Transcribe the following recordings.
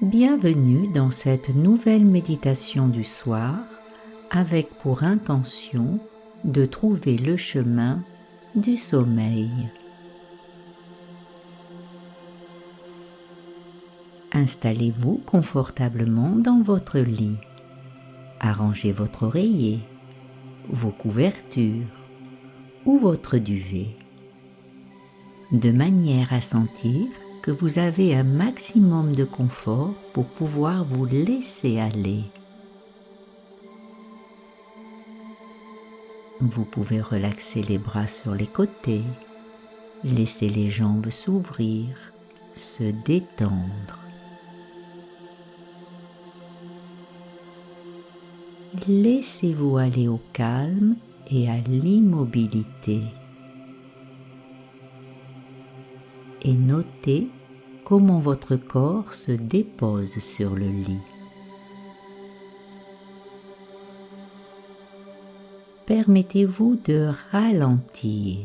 Bienvenue dans cette nouvelle méditation du soir avec pour intention de trouver le chemin du sommeil. Installez-vous confortablement dans votre lit. Arrangez votre oreiller, vos couvertures ou votre duvet, de manière à sentir que vous avez un maximum de confort pour pouvoir vous laisser aller. Vous pouvez relaxer les bras sur les côtés, laisser les jambes s'ouvrir, se détendre. Laissez-vous aller au calme et à l'immobilité. Et notez comment votre corps se dépose sur le lit. Permettez-vous de ralentir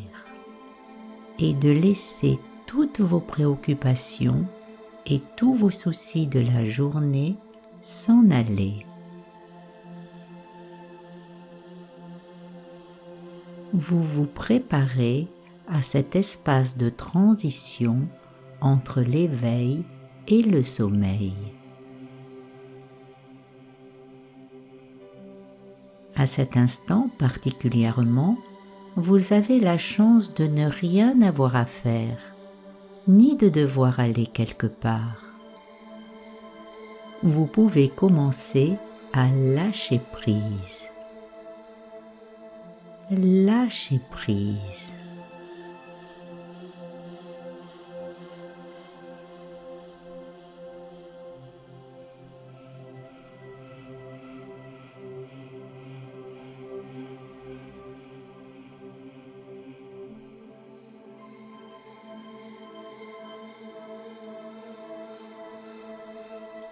et de laisser toutes vos préoccupations et tous vos soucis de la journée s'en aller. Vous vous préparez à cet espace de transition entre l'éveil et le sommeil. À cet instant particulièrement, vous avez la chance de ne rien avoir à faire, ni de devoir aller quelque part. Vous pouvez commencer à lâcher prise. Lâchez prise.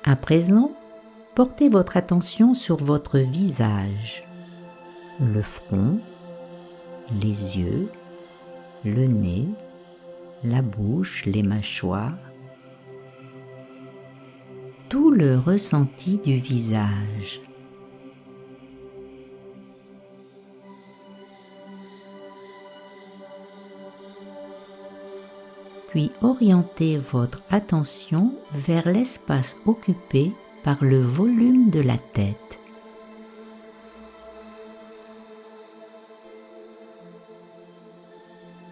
À présent, portez votre attention sur votre visage, le front, les yeux, le nez, la bouche, les mâchoires, tout le ressenti du visage. Puis orientez votre attention vers l'espace occupé par le volume de la tête.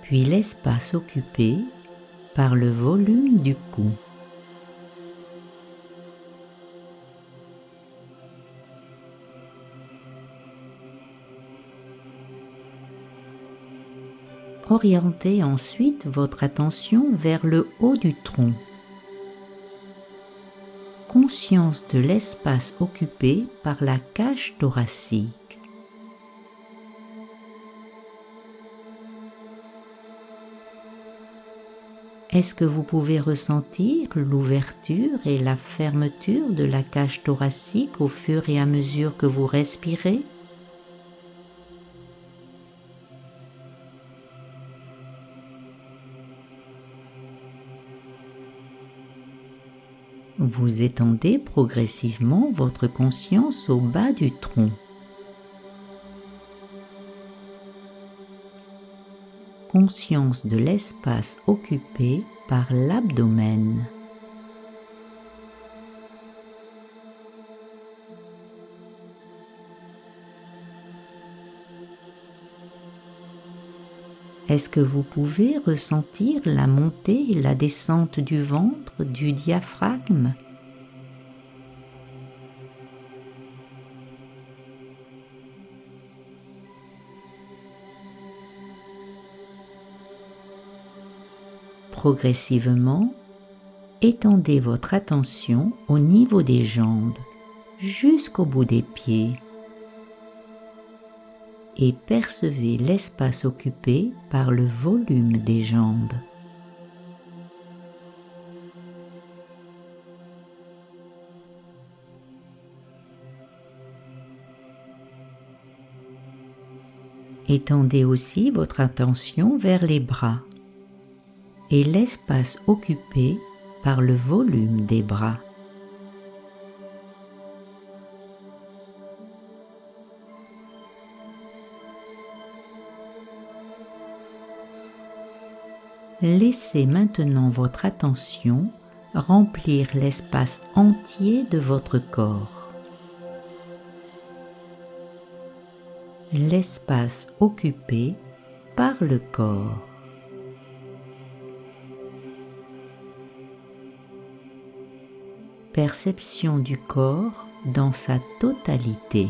Puis l'espace occupé par le volume du cou. Orientez ensuite votre attention vers le haut du tronc. Conscience de l'espace occupé par la cage thoracique. Est-ce que vous pouvez ressentir l'ouverture et la fermeture de la cage thoracique au fur et à mesure que vous respirez ? Vous étendez progressivement votre conscience au bas du tronc. Conscience de l'espace occupé par l'abdomen. Est-ce que vous pouvez ressentir la montée et la descente du ventre, du diaphragme ? Progressivement, étendez votre attention au niveau des jambes, jusqu'au bout des pieds. Et percevez l'espace occupé par le volume des jambes. Étendez aussi votre attention vers les bras et l'espace occupé par le volume des bras. Laissez maintenant votre attention remplir l'espace entier de votre corps. L'espace occupé par le corps. Perception du corps dans sa totalité.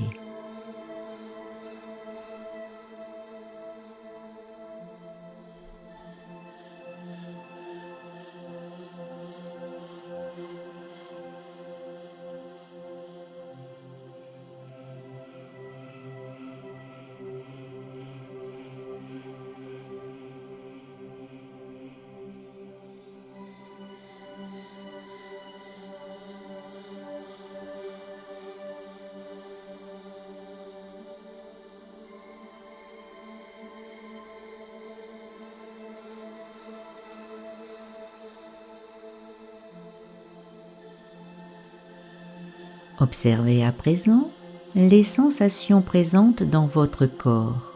Observez à présent les sensations présentes dans votre corps.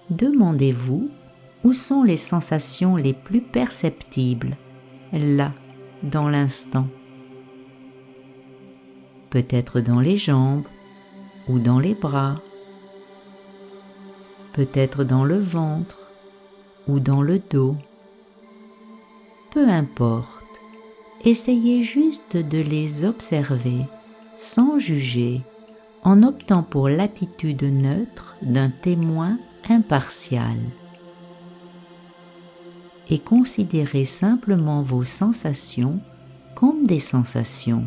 Demandez-vous où sont les sensations les plus perceptibles, là, dans l'instant. Peut-être dans les jambes ou dans les bras, peut-être dans le ventre ou dans le dos. Peu importe, essayez juste de les observer sans juger, en optant pour l'attitude neutre d'un témoin impartial. Et considérez simplement vos sensations comme des sensations,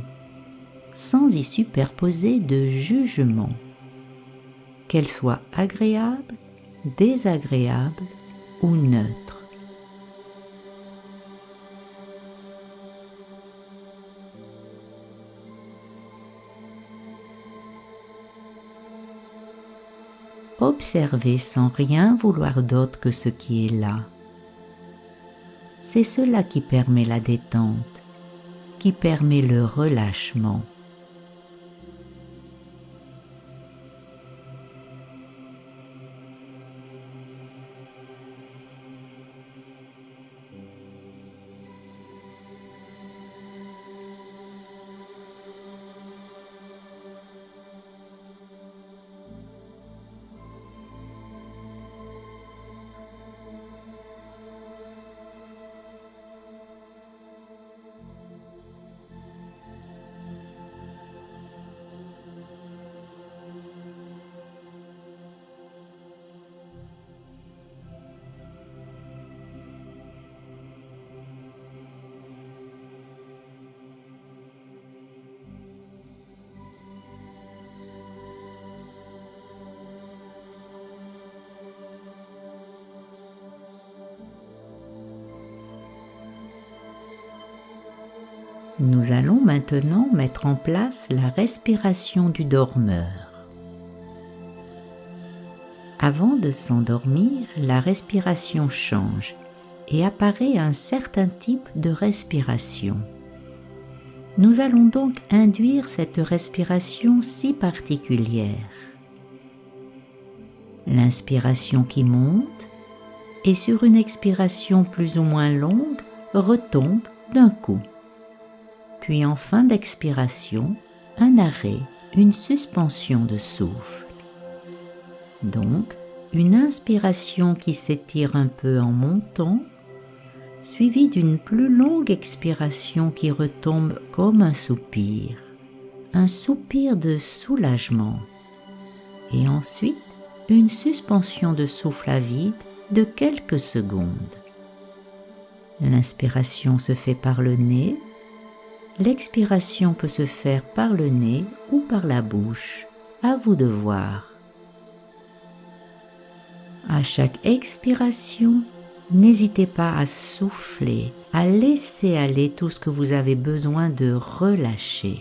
sans y superposer de jugement, qu'elles soient agréables, désagréables ou neutres. Observez sans rien vouloir d'autre que ce qui est là. C'est cela qui permet la détente, qui permet le relâchement. Nous allons maintenant mettre en place la respiration du dormeur. Avant de s'endormir, la respiration change et apparaît un certain type de respiration. Nous allons donc induire cette respiration si particulière. L'inspiration qui monte et sur une expiration plus ou moins longue retombe d'un coup. Puis en fin d'expiration, un arrêt, une suspension de souffle. Donc, une inspiration qui s'étire un peu en montant, suivie d'une plus longue expiration qui retombe comme un soupir de soulagement. Et ensuite, une suspension de souffle à vide de quelques secondes. L'inspiration se fait par le nez. L'expiration peut se faire par le nez ou par la bouche, à vous de voir. À chaque expiration, n'hésitez pas à souffler, à laisser aller tout ce que vous avez besoin de relâcher.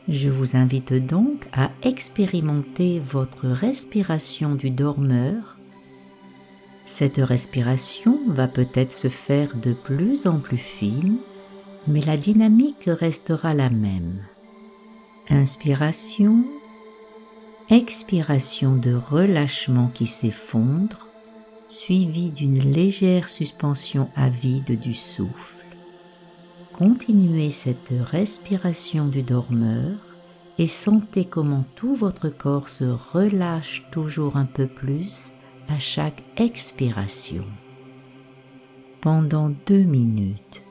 Je vous invite donc à expérimenter votre respiration du dormeur. Cette respiration va peut-être se faire de plus en plus fine, mais la dynamique restera la même. Inspiration, expiration de relâchement qui s'effondre, suivi d'une légère suspension à vide du souffle. Continuez cette respiration du dormeur et sentez comment tout votre corps se relâche toujours un peu plus à chaque expiration. Pendant 2 minutes.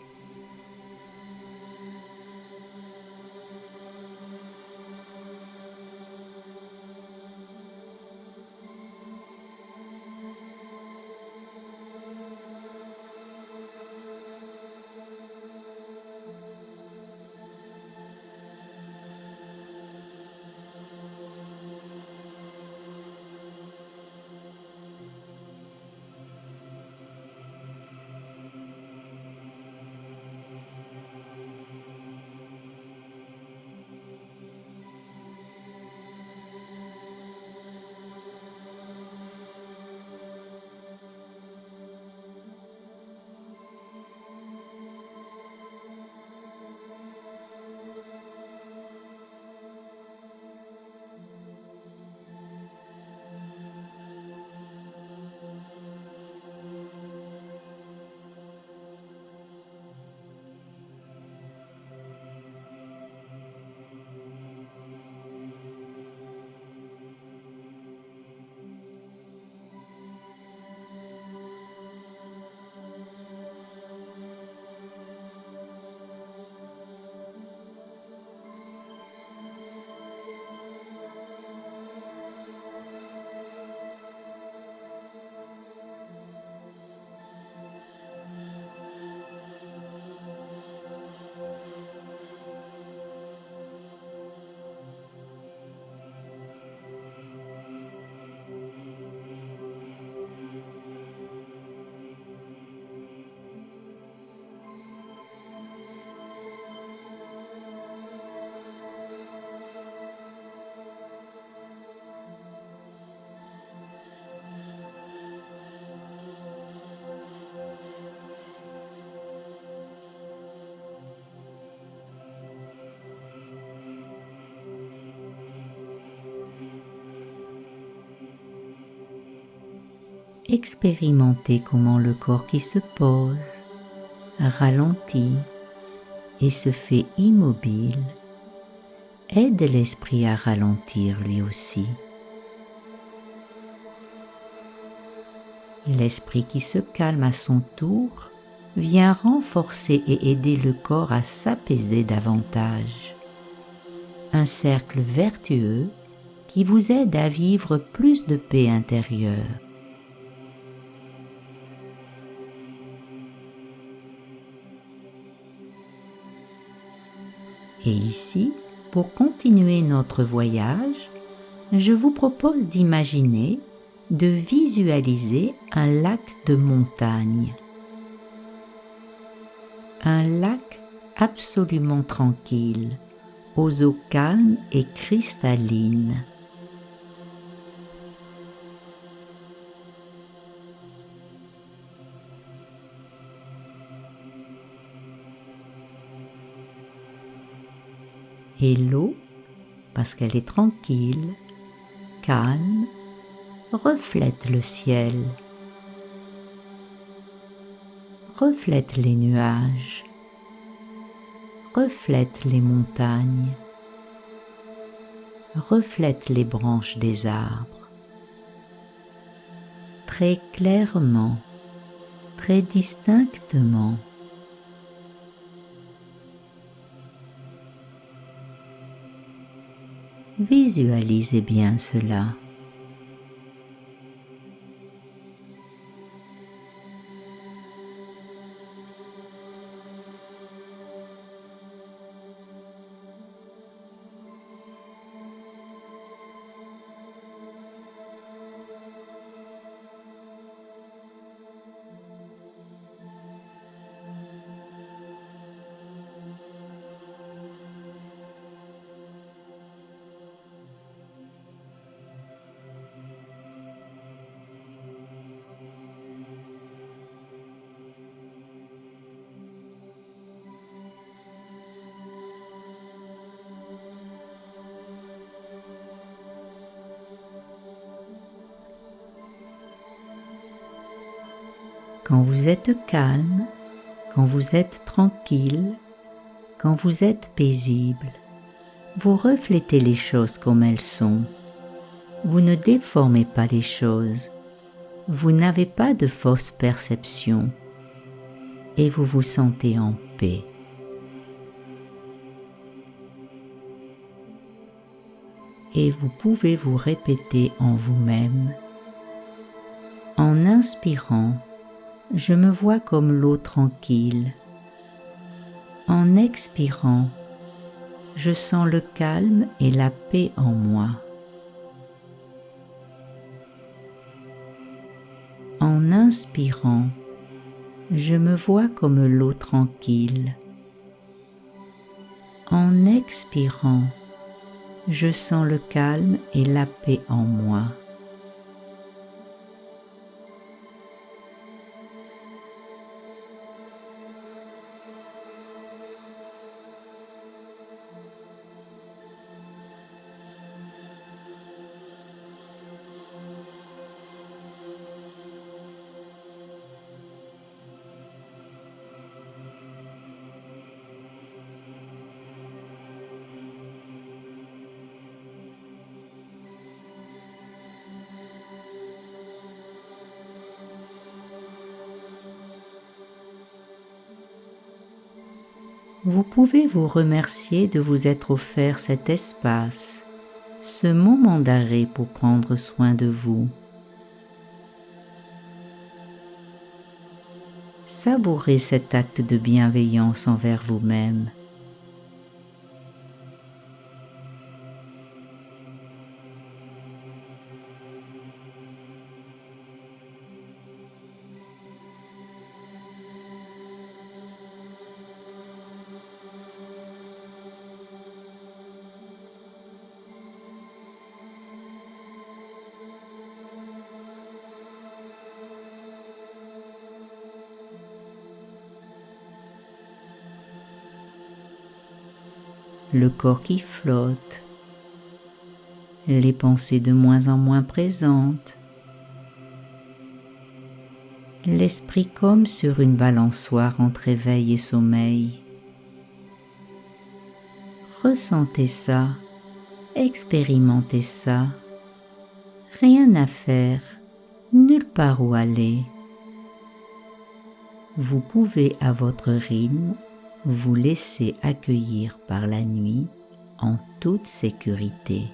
Expérimentez comment le corps qui se pose, ralentit et se fait immobile aide l'esprit à ralentir lui aussi. L'esprit qui se calme à son tour vient renforcer et aider le corps à s'apaiser davantage. Un cercle vertueux qui vous aide à vivre plus de paix intérieure. Et ici, pour continuer notre voyage, je vous propose d'imaginer, de visualiser un lac de montagne. Un lac absolument tranquille, aux eaux calmes et cristallines. Et l'eau, parce qu'elle est tranquille, calme, reflète le ciel, reflète les nuages, reflète les montagnes, reflète les branches des arbres. Très clairement, très distinctement. Visualisez bien cela. Quand vous êtes calme, quand vous êtes tranquille, quand vous êtes paisible, vous reflétez les choses comme elles sont. Vous ne déformez pas les choses. Vous n'avez pas de fausses perceptions et vous vous sentez en paix. Et vous pouvez vous répéter en vous-même. En inspirant, je me vois comme l'eau tranquille. En expirant, je sens le calme et la paix en moi. En inspirant, je me vois comme l'eau tranquille. En expirant, je sens le calme et la paix en moi. Vous pouvez vous remercier de vous être offert cet espace, ce moment d'arrêt pour prendre soin de vous. Savourez cet acte de bienveillance envers vous-même. Le corps qui flotte, les pensées de moins en moins présentes, l'esprit comme sur une balançoire entre éveil et sommeil. Ressentez ça, expérimentez ça, rien à faire, nulle part où aller. Vous pouvez à votre rythme vous laisser accueillir par la nuit en toute sécurité.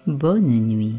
Bonne nuit.